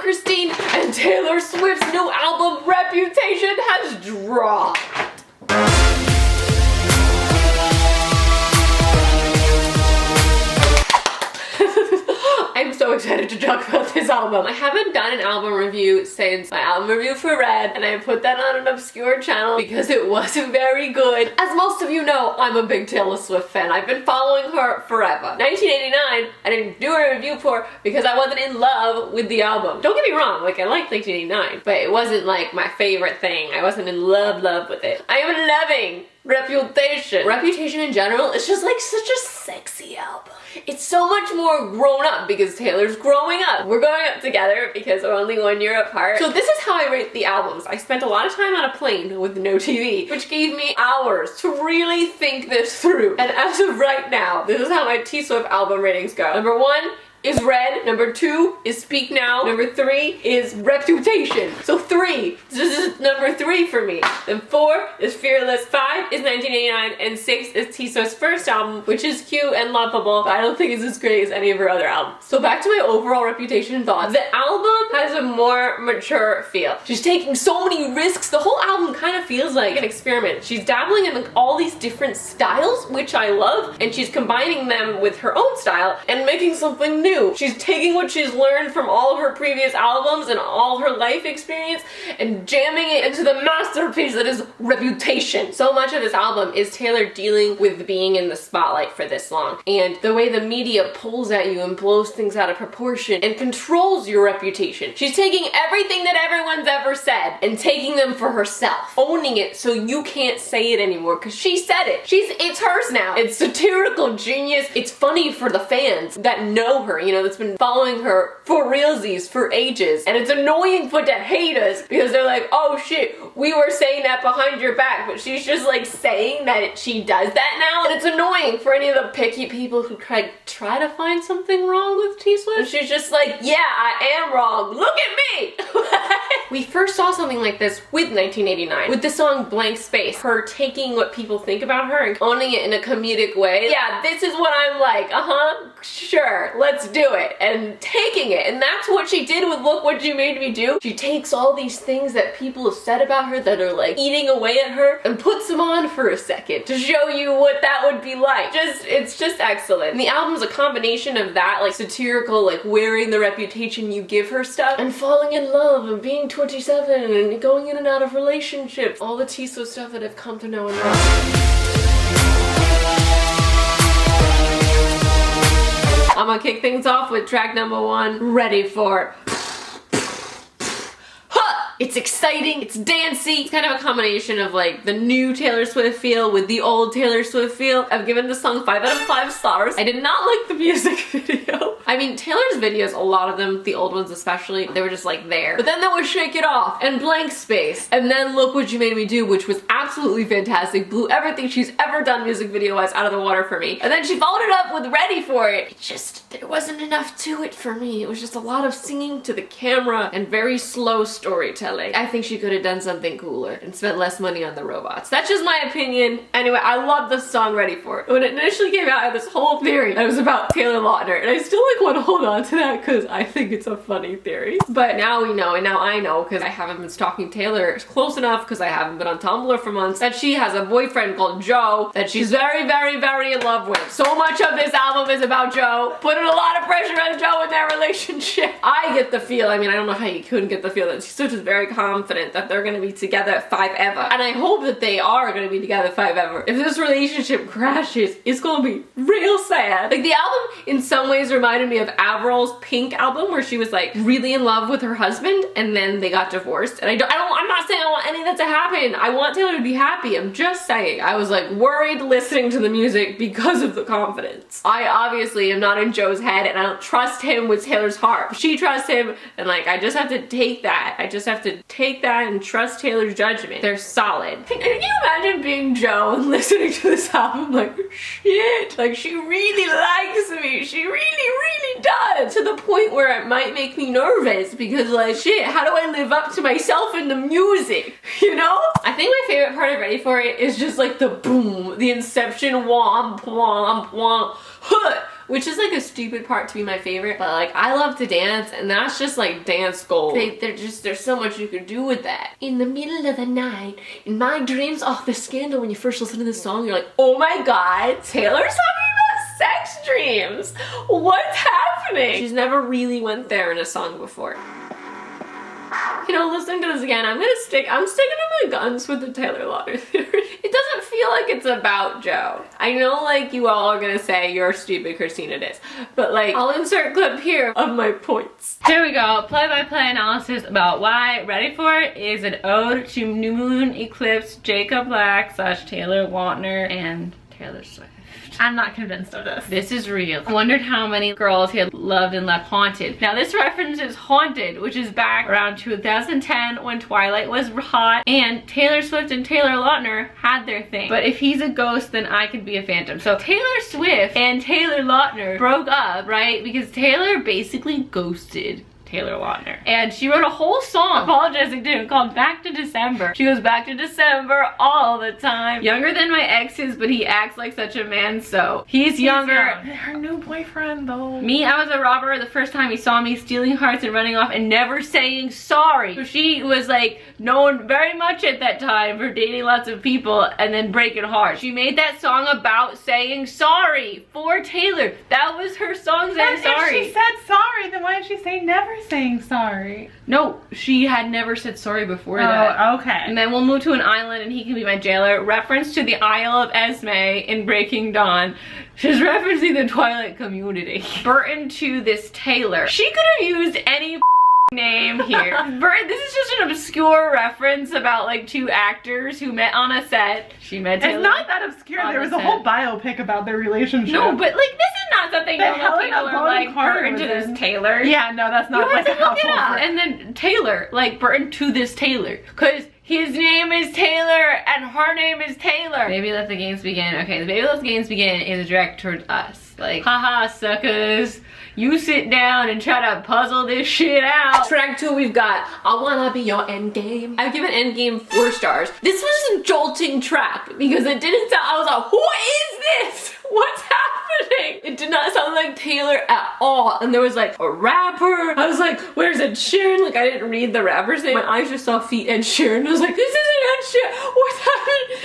Christine, and Taylor Swift's new album, Reputation, has dropped. I'm so excited to talk about this album. I haven't done an album review since my album review for Red, and I put that on an obscure channel because it wasn't very good. As most of you know, I'm a big Taylor Swift fan. I've been following her forever. 1989, I didn't do a review for because I wasn't in love with the album. Don't get me wrong, like I liked 1989, but it wasn't like my favorite thing. I wasn't in love with it. I am loving Reputation. Reputation in general is just like such a sexy album. It's so much more grown up because Taylor's growing up. We're growing up together because we're only 1 year apart. So this is how I rate the albums. I spent a lot of time on a plane with no TV, which gave me hours to really think this through. And as of right now, this is how my T Swift album ratings go. Number 1 is Red, number 2 is Speak Now, number 3 is Reputation. So 3, this is number 3 for me. Then 4 is Fearless, 5 is 1989, and 6 is T Swift's first album, which is cute and lovable, but I don't think it's as great as any of her other albums. So back to my overall Reputation thoughts. The album has a more mature feel. She's taking so many risks. The whole album kind of feels like an experiment. She's dabbling in like all these different styles, which I love, and she's combining them with her own style and making something new. She's taking what she's learned from all of her previous albums and all her life experience and jamming it into the masterpiece that is Reputation. So much of this album is Taylor dealing with being in the spotlight for this long, and the way the media pulls at you and blows things out of proportion and controls your reputation. She's taking everything that everyone's ever said and taking them for herself, owning it so you can't say it anymore because she said it. It's hers now. It's satirical genius. It's funny for the fans that know her, you know, that's been following her for realsies for ages. And it's annoying for the haters because they're like, oh shit, we were saying that behind your back, but she's just like saying that she does that now. And it's annoying for any of the picky people who try to find something wrong with T Swift. And she's just like, yeah, I am wrong. Look at me. We first saw something like this with 1989, with the song Blank Space. Her taking what people think about her and owning it in a comedic way. Yeah, this is what I'm like, sure, let's do it. And taking it. And that's what she did with Look What You Made Me Do. She takes all these things that people have said about her that are like eating away at her and puts them on for a second to show you what that would be like. It's just excellent. And the album's a combination of that, like satirical, like wearing the reputation you give her stuff, and falling in love and being 27 and going in and out of relationships. All the T Swift stuff that I've come to know and love. I'm gonna kick things off with track number 1, Ready For It. It's exciting, it's dancey. It's kind of a combination of like the new Taylor Swift feel with the old Taylor Swift feel. I've given the song 5 out of 5 stars. I did not like the music video. I mean, Taylor's videos, a lot of them, the old ones especially, they were just like there. But then there was Shake It Off and Blank Space. And then Look What You Made Me Do, which was absolutely fantastic. Blew everything she's ever done music video-wise out of the water for me. And then she followed it up with Ready For It. It just, there wasn't enough to it for me. It was just a lot of singing to the camera and very slow storytelling. I think she could have done something cooler and spent less money on the robots. That's just my opinion. Anyway, I love the song Ready For It. When it initially came out, I had this whole theory that it was about Taylor Lautner, and I still like want to hold on to that because I think it's a funny theory. But now we know, and now I know because I haven't been stalking Taylor close enough because I haven't been on Tumblr for months, that she has a boyfriend called Joe that she's very, very, very in love with. So much of this album is about Joe, putting a lot of pressure on Joe in their relationship. I get the feel, I mean, I don't know how you couldn't get the feel that she's just very confident that they're gonna be together forever. And I hope that they are gonna be together forever. If this relationship crashes, it's gonna be real sad. Like the album in some ways reminded me of Avril's Pink album where she was like really in love with her husband and then they got divorced. And I'm not saying I want any of that to happen. I want Taylor to be happy. I'm just saying I was like worried listening to the music because of the confidence. I obviously am not in Joe's head and I don't trust him with Taylor's heart. She trusts him and like I just have to take that. I just have to take that and trust Taylor's judgment. They're solid. Can you imagine being Joe and listening to this album like, shit, like she really likes me. She really, really does. To the point where it might make me nervous because like, shit, how do I live up to myself in the music? You know? I think my favorite part of Ready For It is just like the boom, the Inception womp womp womp. Huh. which is like a stupid part to be my favorite, but like I love to dance, and that's just like dance gold. There's so much you could do with that. In the middle of the night, in my dreams, oh, the scandal when you first listen to this song, you're like, oh my god, Taylor's talking about sex dreams. What's happening? She's never really went there in a song before. You know, listening to this again, I'm sticking to my guns with the Taylor Lautner theory. It doesn't feel like it's about Joe. I know like you all are gonna say you're stupid, Christina it is, but like I'll insert a clip here of my points. Here we go, play-by-play analysis about why Ready For It is an ode to new moon eclipse, Jacob Black / Taylor Lautner and Taylor Swift. I'm not convinced of this. This is real. I wondered how many girls he had loved and left haunted. Now this reference is Haunted, which is back around 2010 when Twilight was hot and Taylor Swift and Taylor Lautner had their thing. But if he's a ghost, then I could be a phantom. So Taylor Swift and Taylor Lautner broke up, right? Because Taylor basically ghosted Taylor Lautner. And she wrote a whole song apologizing to him called Back to December. She goes back to December all the time. Younger than my exes, but he acts like such a man, so he's younger. Young. Her new boyfriend though. Me, I was a robber the first time he saw me, stealing hearts and running off and never saying sorry. So she was like known very much at that time for dating lots of people and then breaking hearts. She made that song about saying sorry for Taylor. That was her song saying sorry. If she said sorry, then why did she say never saying sorry? No, she had never said sorry before that. Oh, okay. And then we'll move to an island and he can be my jailer. Reference to the Isle of Esme in Breaking Dawn. She's referencing the Twilight community. Burton to this Taylor. She could have used any name here. Burton, this is just an obscure reference about like two actors who met on a set. She met Taylor. It's not that obscure. There was a whole biopic about their relationship. No, but like this is not something that people are like Burton to this Taylor. Yeah, no, that's not like a household. And then Taylor, like Burton to this Taylor. Cause his name is Taylor and her name is Taylor. Baby Let the Games Begin. Okay, the Baby Let the Games Begin is directed towards us. Like, haha, suckers. You sit down and try to puzzle this shit out. Track 2, we've got I Wanna Be Your Endgame. I've given Endgame 4 stars. This was a jolting track because it didn't sound, I was like, what is this? What's happening? It did not sound like Taylor at all. And there was like a rapper. I was like, where's Ed Sheeran? Like I didn't read the rapper's name. My eyes just saw feet Ed Sheeran. I was like, this isn't Ed Sheeran. What's happening?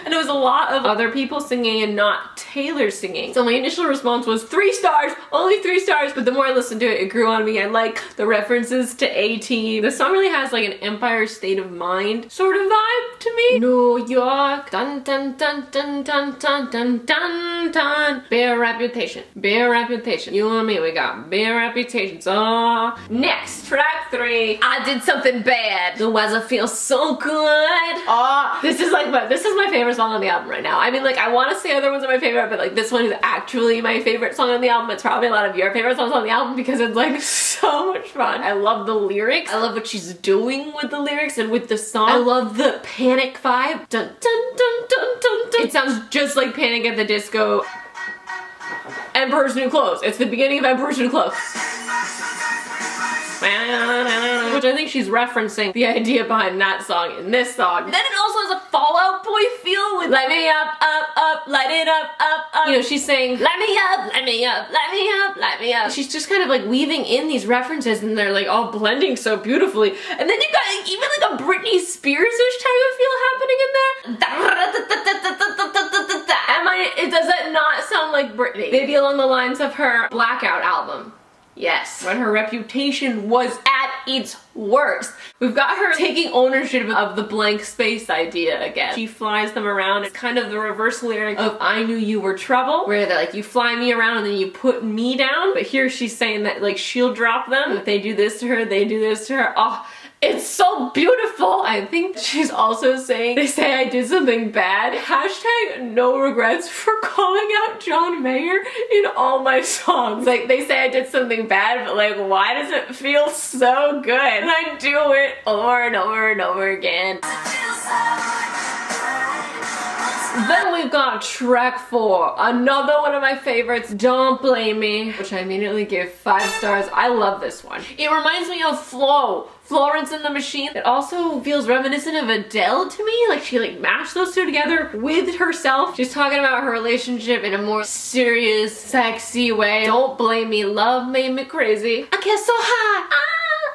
And it was a lot of other people singing and not Taylor singing. So my initial response was 3 stars, only 3 stars. But the more I listened to it, it grew on me. I like the references to A-Team. The song really has like an Empire State of Mind sort of vibe to me. New York, dun dun dun dun dun dun dun dun dun. Bare reputation, bare reputation. You and me, we got bare reputations. Oh. Next, track 3. I did something bad. The weather feels so good. Oh, this is my favorite song on the album right now. I mean, like I want to say other ones are my favorite, but like this one is actually my favorite song on the album. It's probably a lot of your favorite songs on the album because it's like so much fun. I love the lyrics. I love what she's doing with the lyrics and with the song. I love the Panic vibe. Dun dun dun dun dun dun. It sounds just like Panic at the Disco. Emperor's New Clothes. It's the beginning of Emperor's New Clothes. Which I think she's referencing the idea behind that song in this song. Then it also has a Fall Out Boy feel with light me up, up, up, light it up, up, up. You know, she's saying, light me up, light me up, light me up, light me up. She's just kind of like weaving in these references and they're like all blending so beautifully. And then you've got like, even like a Britney Spears-ish type of feel happening in there. Does that not sound like Britney? Maybe along the lines of her Blackout album. Yes, when her reputation was at its worst. We've got her taking ownership of the blank space idea again. She flies them around. It's kind of the reverse lyric of I Knew You Were Trouble, where they're like, you fly me around and then you put me down. But here she's saying that like she'll drop them. If they do this to her, they do this to her. Oh, it's so beautiful. I think she's also saying, they say I did something bad. Hashtag no regrets for calling out John Mayer in all my songs. Like they say I did something bad, but like why does it feel so good? And I do it over and over and over again. Then we've got track 4, another one of my favorites, Don't Blame Me, which I immediately give 5 stars. I love this one. It reminds me of Flow, Florence and the Machine. It also feels reminiscent of Adele to me, like she like mashed those two together with herself. She's talking about her relationship in a more serious, sexy way. Don't blame me, love made me crazy. I get so high,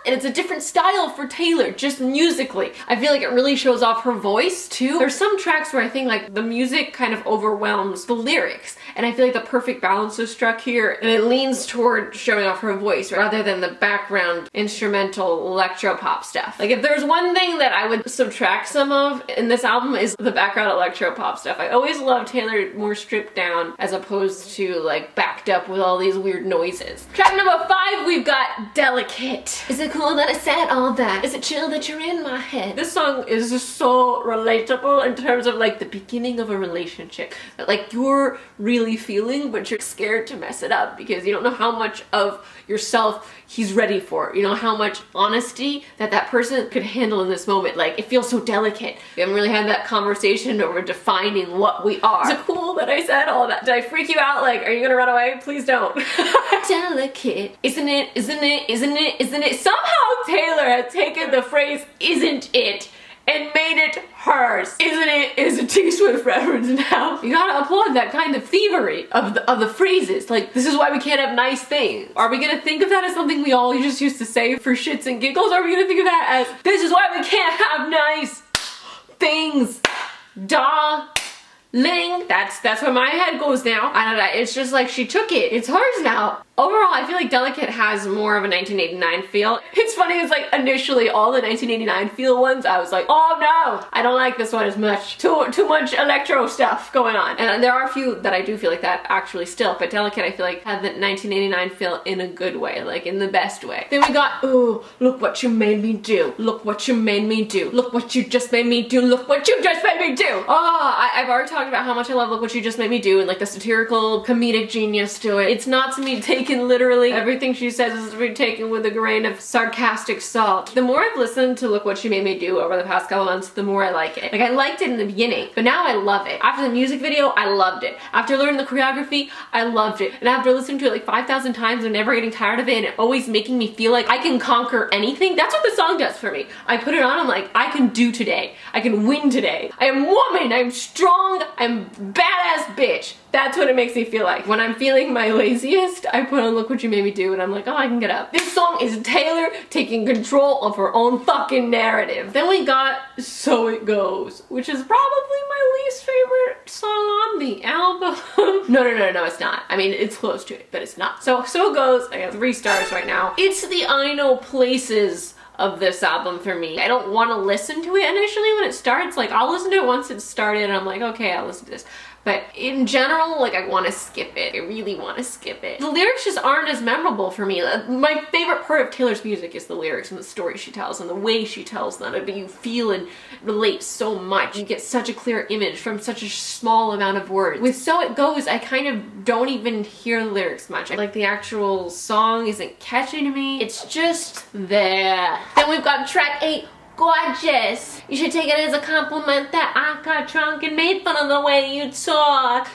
and it's a different style for Taylor, just musically. I feel like it really shows off her voice too. There's some tracks where I think like the music kind of overwhelms the lyrics, and I feel like the perfect balance is struck here, and it leans toward showing off her voice rather than the background instrumental electro pop stuff. Like if there's one thing that I would subtract some of in this album is the background electro pop stuff. I always love Taylor more stripped down as opposed to like backed up with all these weird noises. Track number 5, we've got Delicate. Is it cool that I said all that? Is it chill that you're in my head? This song is just so relatable in terms of like the beginning of a relationship that like you're really feeling, but you're scared to mess it up because you don't know how much of yourself he's ready for. You know how much honesty that person could handle in this moment. Like it feels so delicate. We haven't really had that conversation where we're defining what we are. Is it cool that I said all that? Did I freak you out? Like, are you gonna run away? Please don't. Delicate. Isn't it? Isn't it? Isn't it? Isn't it? Somehow Taylor has taken the phrase "isn't it" and made it hers. Isn't it? Is a T-Swift reference now. You gotta applaud that kind of thievery of the phrases. Like, this is why we can't have nice things. Are we gonna think of that as something we all just used to say for shits and giggles? Or are we gonna think of that as, this is why we can't have nice things? Darling. That's where my head goes now. I don't know, it's just like she took it. It's hers now. Overall, I feel like Delicate has more of a 1989 feel. It's funny, it's like initially all the 1989 feel ones, I was like, oh no, I don't like this one as much. Too much electro stuff going on. And there are a few that I do feel like that actually still, but Delicate I feel like had the 1989 feel in a good way, like in the best way. Then we got, ooh, look what you made me do. Look what you made me do. Look what you just made me do. Look what you just made me do. Oh, I've already talked about how much I love Look What You Just Made Me Do and like the satirical comedic genius to it. It's not to be taken literally. Everything she says is to be taken with a grain of sarcastic salt. The more I've listened to Look What You Made Me Do over the past couple months, the more I like it. Like I liked it in the beginning, but now I love it. After the music video, I loved it. After learning the choreography, I loved it. And after listening to it like 5,000 times and never getting tired of it and it always making me feel like I can conquer anything, that's what the song does for me. I put it on, I'm like, I can do today. I can win today. I am woman, I'm strong, I'm badass bitch. That's what it makes me feel like. When I'm feeling my laziest, I put on Look What You Made Me Do and I'm like, oh, I can get up. This song is Taylor taking control of her own fucking narrative. Then we got So It Goes, which is probably my least favorite song on the album. No, it's not. I mean, it's close to it, but it's not. So It Goes, I got 3 stars right now. It's the I Know Places of this album for me. I don't want to listen to it initially when it starts. Like, I'll listen to it once it's started and I'm like, okay, I'll listen to this. But in general, like, I want to skip it. I really want to skip it. The lyrics just aren't as memorable for me. My favorite part of Taylor's music is the lyrics and the story she tells and the way she tells them. But you feel and relate so much. You get such a clear image from such a small amount of words. With So It Goes, I kind of don't even hear the lyrics much. Like, the actual song isn't catchy to me. It's just there. Then we've got track 8. Gorgeous. You should take it as a compliment that I got drunk and made fun of the way you talk.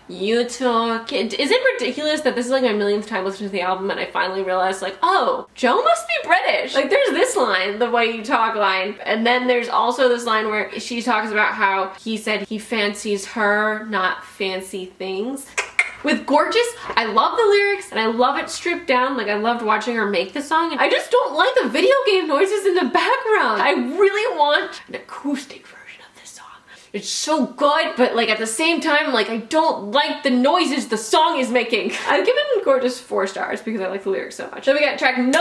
You talk. Is it ridiculous that this is like my millionth time listening to the album and I finally realized like, oh, Joe must be British. Like there's this line, the way you talk line, and then there's also this line where she talks about how he said he fancies her, not fancy things. With Gorgeous, I love the lyrics and I love it stripped down. Like I loved watching her make the song. And I just don't like the video game noises in the background. I really want an acoustic version of this song. It's so good, but like at the same time, like I don't like the noises the song is making. I've given Gorgeous 4 stars because I like the lyrics so much. Then we got track 9,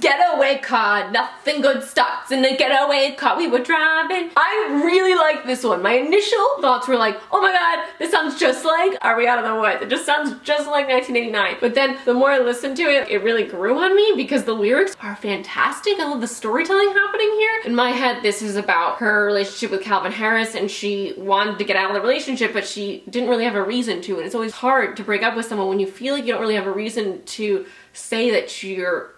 Getaway Car. Nothing good starts in a getaway car. We were driving. I really like this one. My initial thoughts were like, oh my god, this sounds just like Are We Out of the Woods? It just sounds just like 1989. But then the more I listened to it, it really grew on me because the lyrics are fantastic. I love the storytelling happening here. In my head, this is about her relationship with Calvin Harris and she wanted to get out of the relationship, but she didn't really have a reason to. And it's always hard to break up with someone when you feel like you don't really have a reason to say that you're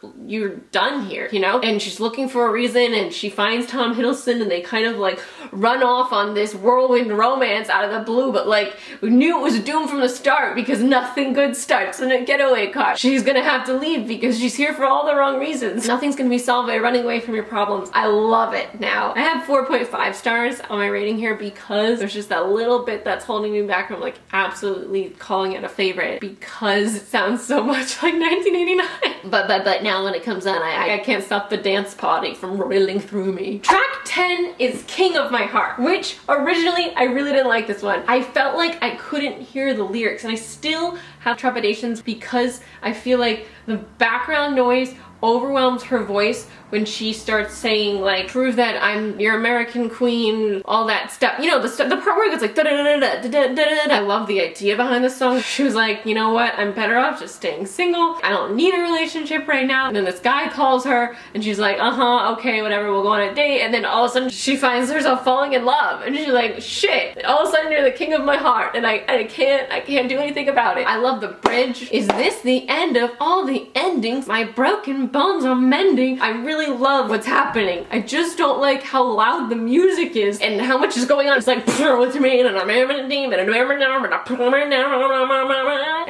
done here, you know? And she's looking for a reason, and she finds Tom Hiddleston, and they kind of like run off on this whirlwind romance out of the blue, but like we knew it was doomed from the start because nothing good starts in a getaway car. She's gonna have to leave because she's here for all the wrong reasons. Nothing's gonna be solved by running away from your problems. I love it. Now, I have 4.5 stars on my rating here because there's just that little bit that's holding me back from like absolutely calling it a favorite because it sounds so much like 1989. But now when it comes on, I can't stop the dance party from roiling through me. Track 10 is King of My Heart, which originally I really didn't like this one. I felt like I couldn't hear the lyrics, and I still have trepidations because I feel like the background noise overwhelms her voice when she starts saying like, prove that I'm your American queen, all that stuff. You know, the part where it's like da da da da da da da da. I love the idea behind the song. She was like, you know what, I'm better off just staying single. I don't need a relationship right now. And then this guy calls her and she's like, okay, whatever, we'll go on a date. And then all of a sudden she finds herself falling in love, and she's like, shit, all of a sudden you're the king of my heart, and I can't do anything about it. I love the bridge. Is this the end of all the endings? My broken bones are mending. I really love what's happening. I just don't like how loud the music is and how much is going on. It's like, what's your name? And I'm a demon, and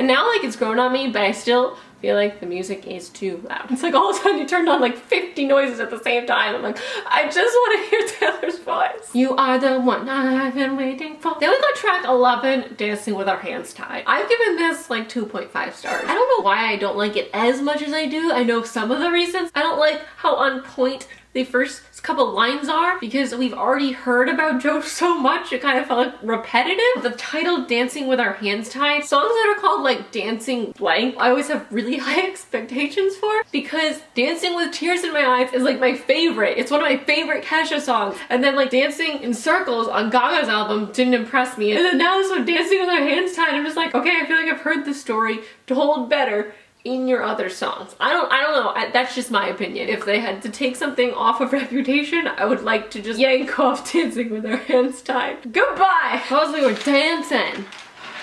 now like it's grown on me, but I still feel like the music is too loud. It's like all of a sudden you turned on like 50 noises at the same time. I'm like, I just want to hear Taylor's voice. You are the one I've been waiting for. Then we got track 11, Dancing with Our Hands Tied. I've given this like 2.5 stars. I don't know why I don't like it as much as I do. I know some of the reasons. I don't like how on point the first couple lines are because we've already heard about Joe so much it kind of felt like repetitive. The title Dancing with Our Hands Tied, songs that are called like Dancing Blank, I always have really high expectations for because Dancing with Tears in My Eyes is like my favorite. It's one of my favorite Kesha songs, and then like Dancing in Circles on Gaga's album didn't impress me, and then now this one Dancing with Our Hands Tied, I'm just like, okay, I feel like I've heard this story told better in your other songs. I don't know. That's just my opinion. If they had to take something off of Reputation, I would like to just yank off Dancing with Our Hands Tied. Goodbye! Because we were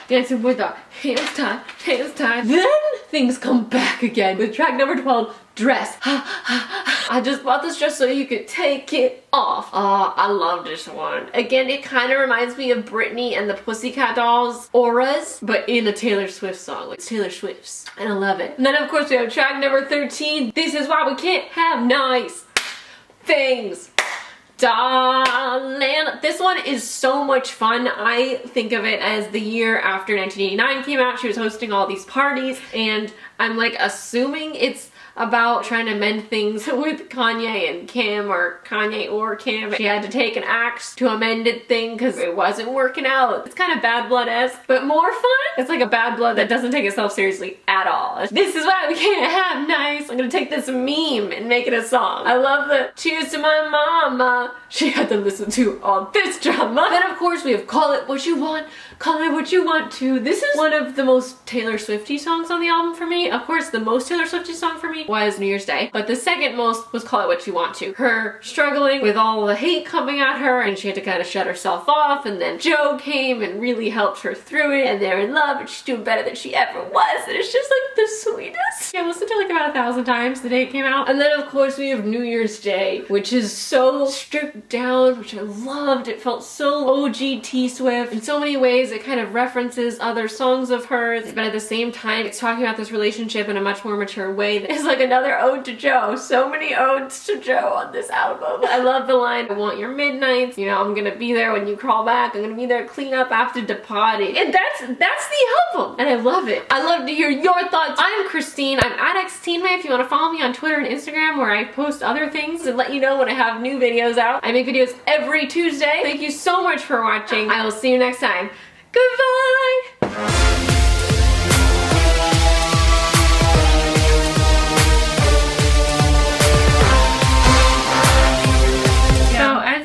dancing with our hands tied. Then things come back again with track number 12, Dress. I just bought this dress so you could take it off. I love this one. Again, it kind of reminds me of Britney and the Pussycat Dolls auras, but in a Taylor Swift song. Like, it's Taylor Swift's, and I love it. And then of course we have track number 13, This Is Why We Can't Have Nice Things. Darling. This one is so much fun. I think of it as the year after 1989 came out. She was hosting all these parties, and I'm like assuming it's about trying to mend things with Kanye and Kim, or Kanye or Kim. She had to take an axe to a mended thing because it wasn't working out. It's kind of Bad Blood-esque, but more fun. It's like a Bad Blood that doesn't take itself seriously at all. This is why we can't have nice. I'm gonna take this meme and make it a song. I love the cheers to my mama. She had to listen to all this drama. Then of course we have Call It What You Want, Call It What You Want To. This is one of the most Taylor Swifty songs on the album for me. Of course, the most Taylor Swifty song for me was New Year's Day, but the second most was Call It What You Want To. Her struggling with all the hate coming at her, and she had to kind of shut herself off, and then Joe came and really helped her through it, and they're in love, and she's doing better than she ever was, and it's just like the sweetest. I listened to it like about 1,000 times the day it came out. And then of course we have New Year's Day, which is so stripped down, which I loved. It felt so OG T-Swift. In so many ways, it kind of references other songs of hers, but at the same time, it's talking about this relationship in a much more mature way. It's like another ode to Joe. So many odes to Joe on this album. I love the line, I want your midnights, you know, I'm gonna be there when you crawl back, I'm gonna be there to clean up after the party. And that's the album, and I love it. I love to hear your thoughts. I'm Christine, I'm at XTeenMay if you want to follow me on Twitter and Instagram, where I post other things and let you know when I have new videos out. I make videos every Tuesday. Thank you so much for watching. I will see you next time. Goodbye!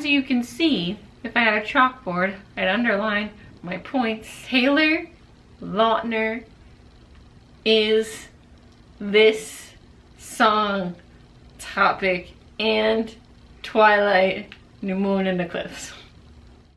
You can see, if I had a chalkboard, I'd underline my points. Taylor Lautner is this song topic and Twilight, New Moon in the Cliffs.